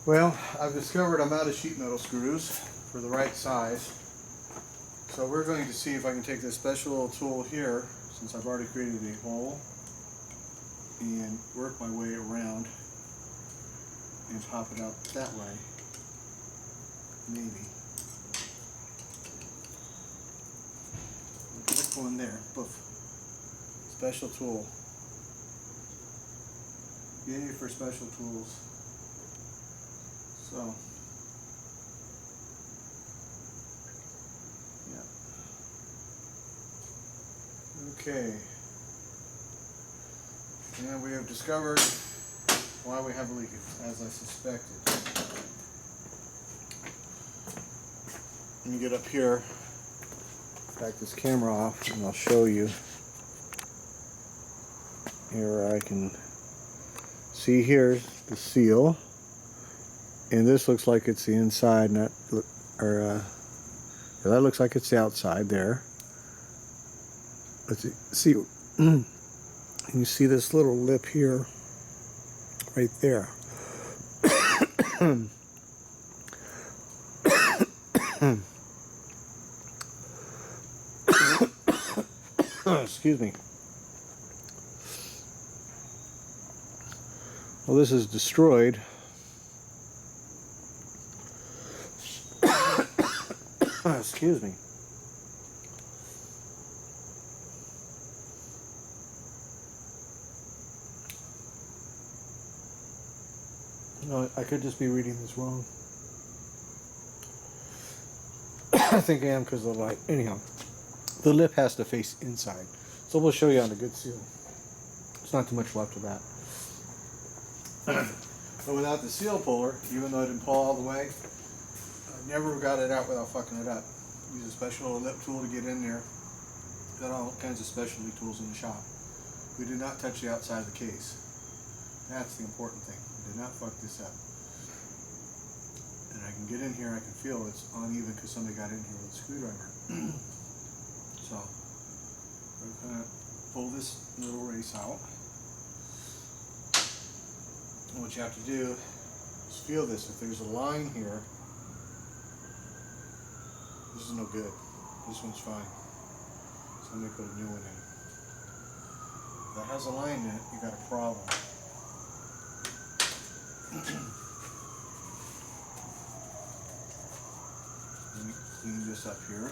Well, I've discovered I'm out of sheet metal screws for the right size. So we're going to see if I can take this special little tool here, since I've already created a hole, and work my way around and pop it out that way. Maybe. Look at it going there. Poof. Special tool. Yay for special tools. So, yeah. Okay. And we have discovered why we have a leak, as I suspected. Let me get up here, back this camera off, and I'll show you. Here I can see here's the seal, and this looks like it's the inside, not or that looks like it's the outside there. Let's see. And you see this little lip here, right there. Excuse me. Well, this is destroyed. Excuse me. No, I could just be reading this wrong. I think I am because of the light. Anyhow, the lip has to face inside. So we'll show you on a good seal. There's not too much left of that. But without the seal puller, even though it didn't pull all the way, I never got it out without fucking it up. Use a special lip tool to get in there. Got all kinds of specialty tools in the shop. We did not touch the outside of the case. That's the important thing. We did not fuck this up. And I can get in here, I can feel it's uneven because somebody got in here with a screwdriver. So, we're going to pull this little race out. And what you have to do is feel this. If there's a line here, this is no good. This one's fine. So let me put a new one in. If that has a line in it, you got a problem. Let me clean this up here.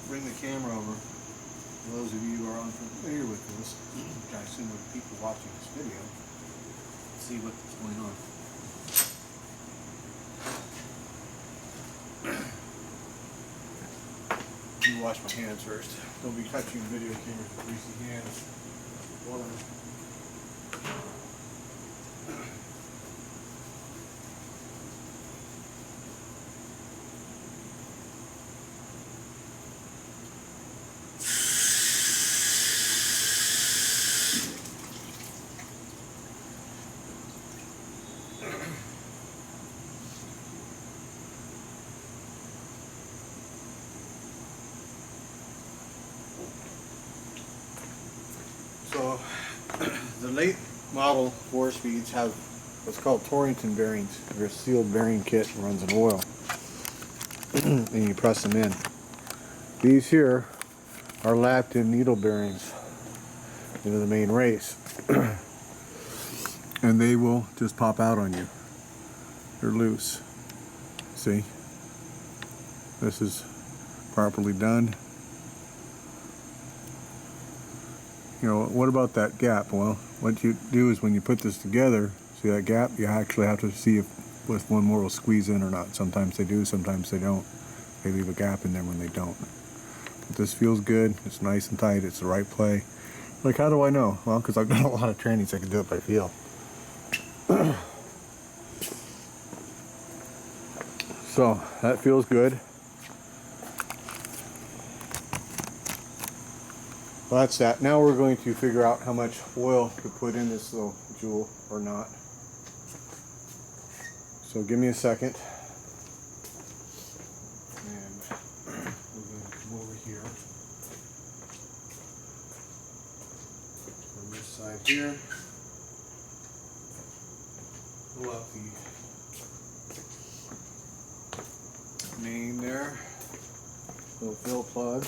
Bring the camera over. For those of you who are unfamiliar with this, which I assume are the people watching this video, see what's going on. Let me wash my hands first. Don't be touching the video cameras with greasy hands. Water. So, the late model 4-speeds have what's called Torrington bearings. They're a sealed bearing kit and runs in oil. And you press them in. These here are lapped in needle bearings into the main race. And they will just pop out on you. They're loose. See? This is properly done. You know, what about that gap? Well, what you do is when you put this together, see that gap? You actually have to see if one more will squeeze in or not. Sometimes they do, sometimes they don't. They leave a gap in there when they don't. But this feels good. It's nice and tight. It's the right play. Like, how do I know? Well, because I've done a lot of trainings. I can do it by feel. So, that feels good. Well, that's that. Now we're going to figure out how much oil to put in this little jewel or not. So give me a second. And we're going to come over here. On this side here. Pull out the main there. Little fill plug.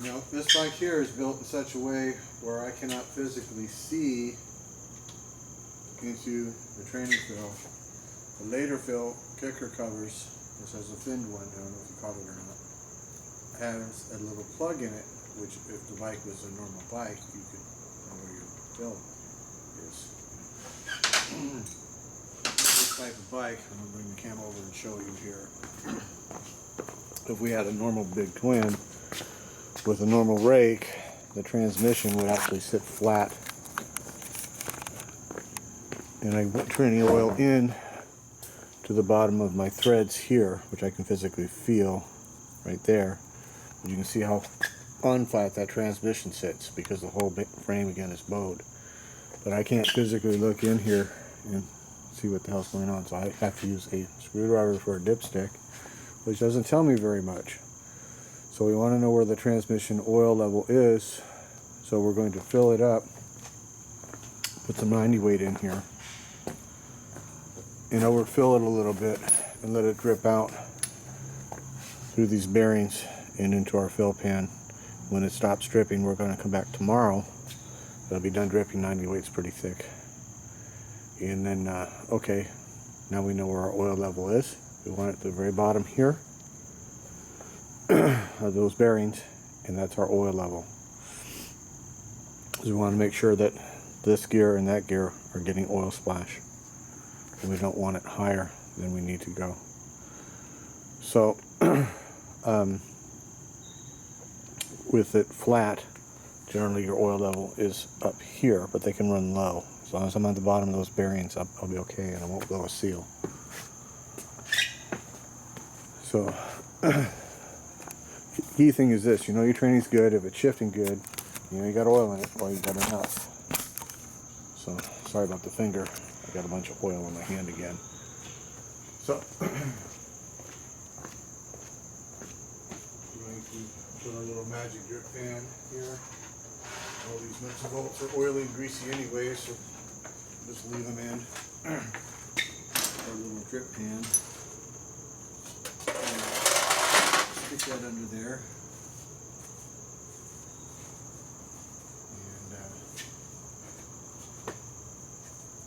Now, this bike here is built in such a way where I cannot physically see into the training fill. The later fill kicker covers, this has a thinned one, I don't know if you caught it or not, has a little plug in it, which if the bike was a normal bike, you could know where your fill is. This type of bike, I'm going to bring the camera over and show you here. If we had a normal big twin with a normal rake, the transmission would actually sit flat. And I put training oil in to the bottom of my threads here, which I can physically feel right there. But you can see how unflat that transmission sits because the whole frame again is bowed. But I can't physically look in here and see what the hell's going on, so I have to use a screwdriver for a dipstick, which doesn't tell me very much. So we want to know where the transmission oil level is, so we're going to fill it up, put some 90 weight in here, and overfill it a little bit and let it drip out through these bearings and into our fill pan. When it stops dripping, we're going to come back tomorrow. It'll be done dripping. 90 weight's pretty thick. And then, okay, now we know where our oil level is. We want it at the very bottom here of those bearings, and that's our oil level. So we want to make sure that this gear and that gear are getting oil splash, and we don't want it higher than we need to go. So with it flat, generally your oil level is up here, but they can run low. As long as I'm at the bottom of those bearings, I'll be okay, and I won't blow a seal. So key thing is this: you know your training's good if it's shifting good. You know you got oil in it, or you got enough. So sorry about the finger. I got a bunch of oil in my hand again. So we're going to put our little magic drip pan here. All these nuts and bolts are oily and greasy anyway, so just leave them in our little drip pan. Stick that under there. And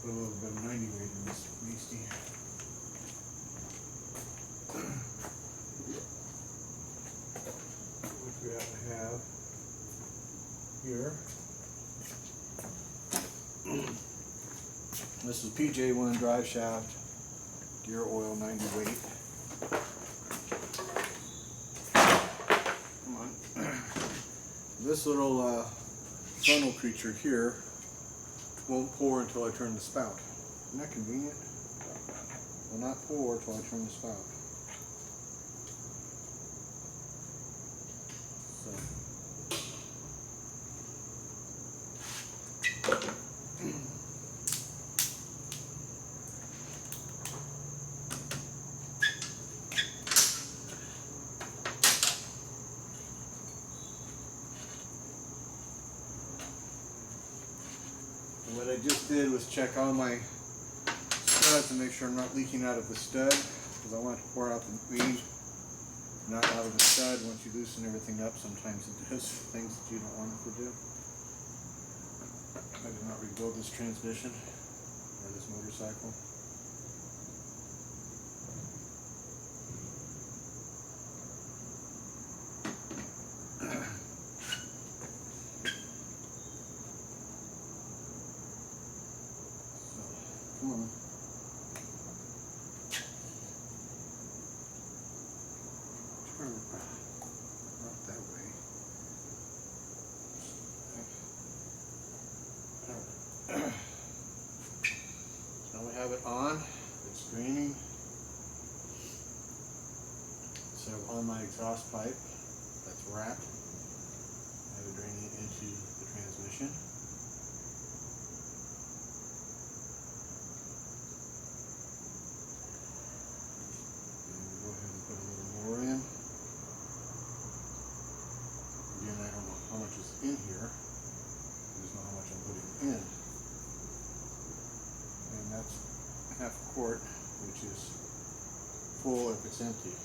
put a little bit of 90 weight in this beastie. Which we have to have here. This is PJ1 drive shaft, gear oil, 90 weight. Come on. This little funnel creature here won't pour until I turn the spout. Isn't that convenient? Will not pour until I turn the spout. What I just did was check all my studs and make sure I'm not leaking out of the stud, because I want to pour out the bead, not out of the stud. Once you loosen everything up, sometimes it does things that you don't want it to do. I did not rebuild this transmission or this motorcycle. Come on. Turn not that way. draining. So on my exhaust pipe that's wrapped, I have it draining into the transmission. And we'll go ahead and put a little more in. Again, I don't know how much is in here. I just know how much I'm putting in. And that's half a quart, which is full if it's empty.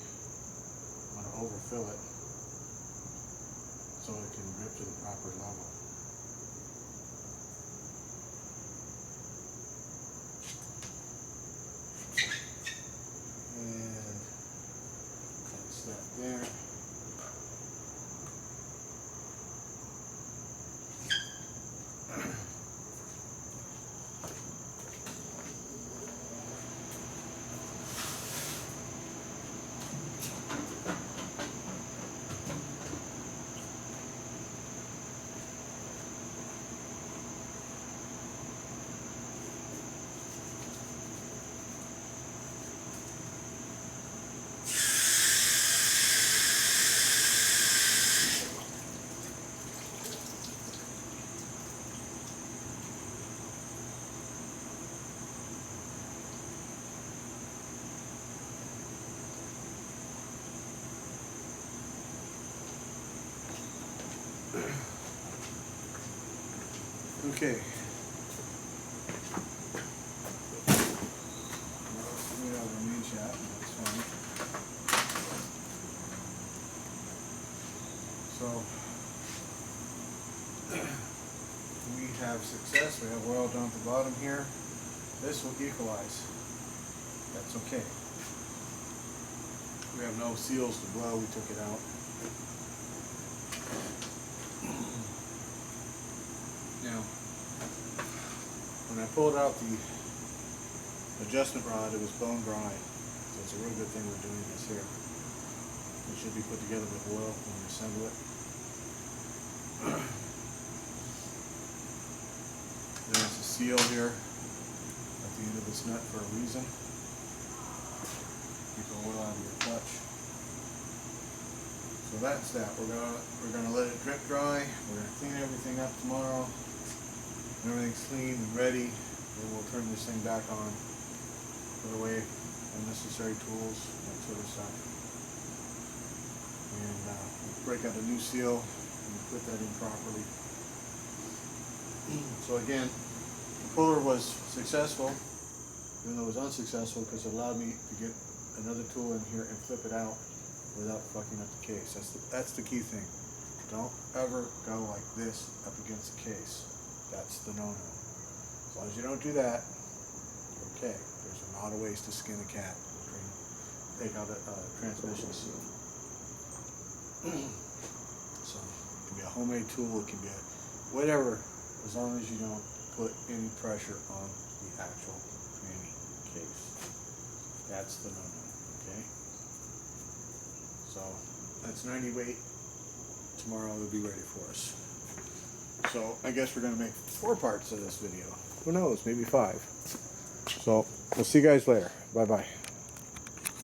I'm going to overfill it so it can drip to the proper level. And that's that there. Okay. We have our main shaft, that's fine. So we have success. We have oil down at the bottom here. This will equalize. That's okay. We have no seals to blow. We took it out. Now, when I pulled out the adjustment rod, it was bone dry. So it's a real good thing we're doing this here. It should be put together with oil when we assemble it. There's a seal here at the end of this nut for a reason. Keep the oil out of your clutch. So that's that. We're gonna let it drip dry. We're gonna clean everything up tomorrow. When everything's clean and ready, then we'll turn this thing back on. Put away unnecessary tools, that sort of stuff. And we'll break out a new seal and put that in properly. So again, the puller was successful, even though it was unsuccessful because it allowed me to get another tool in here and flip it out without fucking up the case. That's the key thing. Don't ever go like this up against the case. That's the no-no. As long as you don't do that, you're okay. There's a lot of ways to skin a cat. Take out a transmission seal. So it can be a homemade tool, it can be whatever, as long as you don't put any pressure on the actual tranny case. That's the no-no, okay? So that's 90 weight. Tomorrow it'll be ready for us. So I guess we're going to make 4 parts of this video. Who knows, maybe 5. So we'll see you guys later. Bye-bye.